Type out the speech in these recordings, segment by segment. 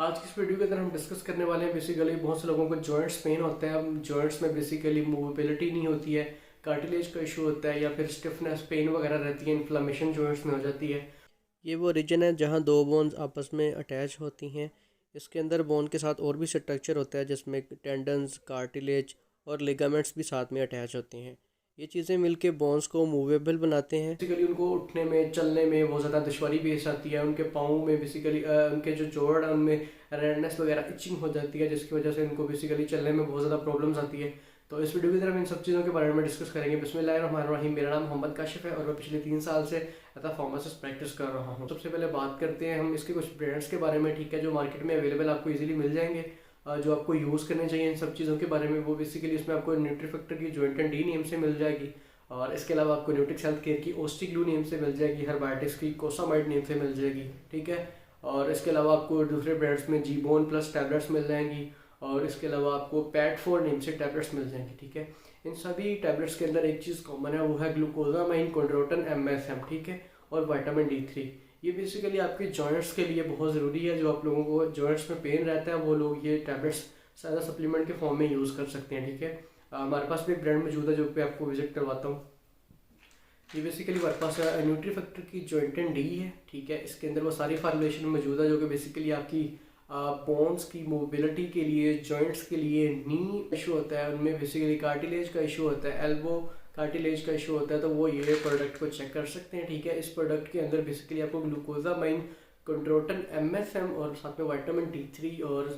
आज की इस वीडियो के अंदर हम डिस्कस करने वाले हैं बेसिकली बहुत से लोगों को जॉइंट्स पेन होता है। अब जॉइंट्स में बेसिकली मूवेबिलिटी नहीं होती है, कार्टिलेज का इशू होता है या फिर स्टिफनेस पेन वगैरह रहती है, इन्फ्लामेशन जॉइंट्स में हो जाती है। ये वो रीजन है जहाँ दो बोन्स आपस में अटैच होती हैं। इसके अंदर बोन के साथ और भी स्ट्रक्चर होता है जिसमें टेंडन्स, कार्टिलेज और लिगामेंट्स भी साथ में अटैच होते हैं। ये चीज़ें मिलके बोन्स को मूवेबल बनाते हैं। बेसिकली उनको उठने में, चलने में बहुत ज़्यादा दुश्वारी पेश आती है। उनके पाँव में बेसिकली उनके जो जोड़ है उनमें रेडनेस वगैरह इचिंग हो जाती है, जिसकी वजह से उनको बेसिकली चलने में बहुत ज़्यादा प्रॉब्लम्स आती है। तो इस वीडियो की तरफ इन सब चीज़ों के बारे में डिस्कस करेंगे। बिस्मिल्लाहिर्रहमानिर्रहीम। मेरा नाम मोहम्मद काशिफ है और मैं पिछले 3 साल से एज अ फार्मासिस्ट प्रैक्टिस कर रहा हूँ। सबसे पहले बात करते हैं हम इसके कुछ ब्रांड्स के बारे में, ठीक है, जो मार्केट में अवेलेबल आपको इजीली मिल जाएंगे, जो आपको यूज़ करने चाहिए इन सब चीज़ों के बारे में। वो बेसिकली इसमें आपको न्यूट्रीफैक्टर की जॉइंट एंड डी नेम से मिल जाएगी और इसके अलावा आपको न्यूट्रिक्स हेल्थ केयर की ओस्टिग्लू नेम से मिल जाएगी, हर्बायोटिक्स की कोसामाइड नेम से मिल जाएगी, ठीक है। और इसके अलावा आपको दूसरे ब्रांड्स में जी बोन प्लस टैबलेट्स मिल जाएंगी और इसके अलावा आपको पैट 4 नेम से टैबलेट्स मिल जाएंगी, ठीक है। इन सभी टैबलेट्स के अंदर एक चीज़ कॉमन है, वो है ग्लूकोजामाइन, कॉन्ड्रोटन, MSM, ठीक है, और विटामिन D3। ये बेसिकली आपके जॉइंट्स के लिए बहुत ज़रूरी है। जो आप लोगों को जॉइंट्स में पेन रहता है वो लोग ये टैबलेट्स ज़्यादा सप्लीमेंट के फॉर्म में यूज़ कर सकते हैं, ठीक है। हमारे पास भी एक ब्रांड मौजूद है जो पे आपको विजिट करवाता हूँ। ये बेसिकली हमारे पास न्यूट्रीफैक्टर की जॉइंट एंड डी है, ठीक है। इसके अंदर वो सारी फार्मुलेशन मौजूद है जो कि बेसिकली आपकी बोन्स की मोबिलिटी के लिए, जॉइंट्स के लिए, नी इशू होता है उनमें बेसिकली कार्टिलेज का इशू होता है, एल्बो कार्टिलेज का इशू होता है, तो वो ये प्रोडक्ट को चेक कर सकते हैं, ठीक है। इस प्रोडक्ट के अंदर बेसिकली आपको ग्लूकोजामाइन, कंट्रोटन, MSM और साथ में विटामिन D3 और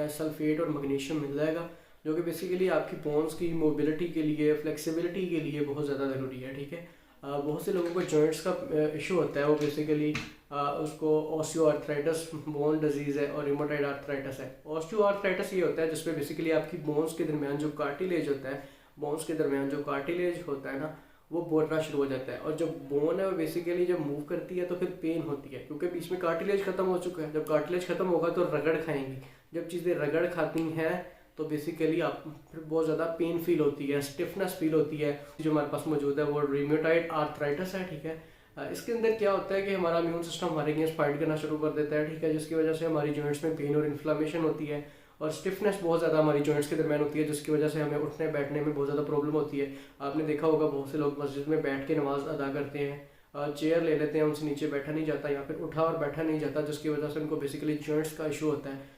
सल्फेट और मैग्नीशियम मिल जाएगा, जो कि बेसिकली आपकी बोन्स की मोबिलिटी के लिए, फ्लेक्सिबिलिटी के लिए बहुत ज़्यादा ज़रूरी है, ठीक है। बहुत से लोगों को जॉइंट्स का इशू होता है, वो बेसिकली उसको ऑस्टियोआर्थराइटिस बोन डिजीज़ है और रिमोटाइड आर्थराइटिस है। ऑस्टियोआर्थराइटिस ये होता है जिसमें बेसिकली आपकी बोन्स के दरमियान जो कार्टिलेज होता है, बोन्स के दरमियान जो कार्टिलेज होता है ना, वो बोलना शुरू हो जाता है और जब बोन है वो बेसिकली जब मूव करती है तो फिर पेन होती है, क्योंकि बीच में कार्टिलेज खत्म हो चुका है। जब कार्टिलेज खत्म होगा तो रगड़ खाएंगी, जब चीज़ें रगड़ खाती हैं तो बेसिकली आप फिर बहुत ज़्यादा पेन फील होती है, स्टिफनेस फील होती है। जो हमारे पास मौजूद है वो रिमोटाइड आर्थराइटिस है, ठीक है। इसके अंदर क्या होता है कि हमारा इम्यून सिस्टम हमारे अगेंस्ट फाइट करना शुरू कर देता है, ठीक है, जिसकी वजह से हमारी जॉइंट्स में पेन और इन्फ्लामेशन होती है और स्टिफनेस बहुत ज़्यादा हमारी जॉइंट्स के दरमियान होती है, जिसकी वजह से हमें उठने बैठने में बहुत ज़्यादा प्रॉब्लम होती है। आपने देखा होगा बहुत से लोग मस्जिद में बैठ के नमाज अदा करते हैं, चेयर ले लेते हैं, उनसे नीचे बैठा नहीं जाता या फिर उठा और बैठा नहीं जाता, जिसकी वजह से उनको बेसिकली जॉइंट्स का इशू होता है।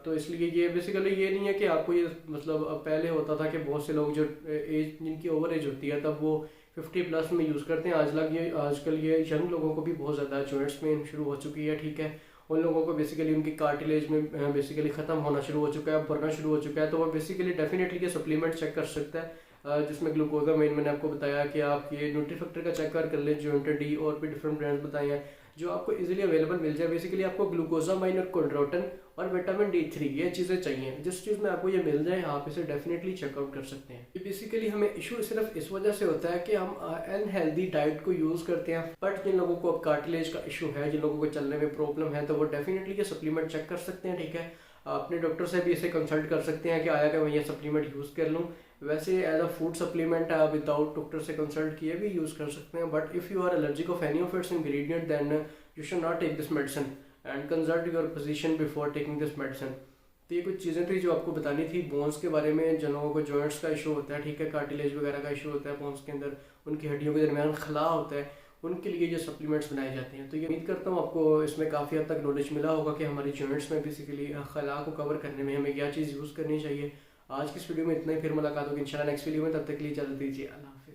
तो इसलिए ये बेसिकली ये नहीं है कि आपको ये मतलब पहले होता था कि बहुत से लोग जो एज जिनकी ओवर एज होती है तब वो 50+ में यूज़ करते हैं। आजकल ये यंग लोगों को भी बहुत ज़्यादा जॉइंट्स में शुरू हो चुकी है, ठीक है। उन लोगों को बेसिकली उनकी कार्टिलेज में बेसिकली ख़त्म होना शुरू हो चुका है, बढ़ना शुरू हो चुका है, तो वो बेसिकली डेफिनेटली ये सप्लीमेंट चेक कर सकता है, जिसमें ग्लूकोजामाइन मैंने आपको बताया कि आप ये न्यूट्रीफैक्टर का चेक कर लें, जॉइंट डी और भी डिफरेंट ब्रांड्स बताए हैं जो आपको इजीली अवेलेबल मिल जाए। बेसिकली आपको ग्लूकोजामाइन और कॉन्ड्रोटन और विटामिन D3 ये चीज़ें चाहिए। जिस चीज़ में आपको ये मिल जाए आप इसे डेफिनेटली चेकआउट कर सकते हैं। ये बेसिकली हमें इशू सिर्फ इस वजह से होता है कि हम अनहेल्दी डाइट को यूज़ करते हैं। बट जिन लोगों को अब कार्टिलेज का इशू है, जिन लोगों को चलने में प्रॉब्लम है, तो वो डेफिनेटली ये सप्लीमेंट चेक कर सकते हैं, ठीक है। अपने डॉक्टर से भी इसे कंसल्ट कर सकते हैं कि आया कि मैं ये सप्लीमेंट यूज़ कर लूँ। वैसे एज अ फूड सप्लीमेंट आप विदाउट डॉक्टर से कंसल्ट किए भी यूज़ कर सकते हैं, but if you are allergic of any of its ingredient then you should not take this medicine and consult your physician before taking this medicine. तो ये कुछ चीज़ें थी जो आपको बतानी थी बोन्स के बारे में। जिन लोगों को जॉइंट्स का इशू होता है, ठीक है, कार्टिलेज वगैरह का इशू होता है बोन्स के अंदर, उनकी हड्डियों के दरमियान खला होता है, उनके लिए जो सप्लीमेंट्स बनाए जाते हैं। तो ये उम्मीद करता हूँ आपको इसमें काफ़ी हद तक नॉलेज मिला होगा कि हमारी जॉइंट्स में बेसिकली खला को कवर करने में हमें क्या चीज़ यूज़ करनी चाहिए। आज की इस वीडियो में इतना ही, फिर मुलाकात होगी इंशाल्लाह नेक्स्ट वीडियो में। तब तक के लिए इजाज़त दीजिए, अल्लाह हाफ़िज़।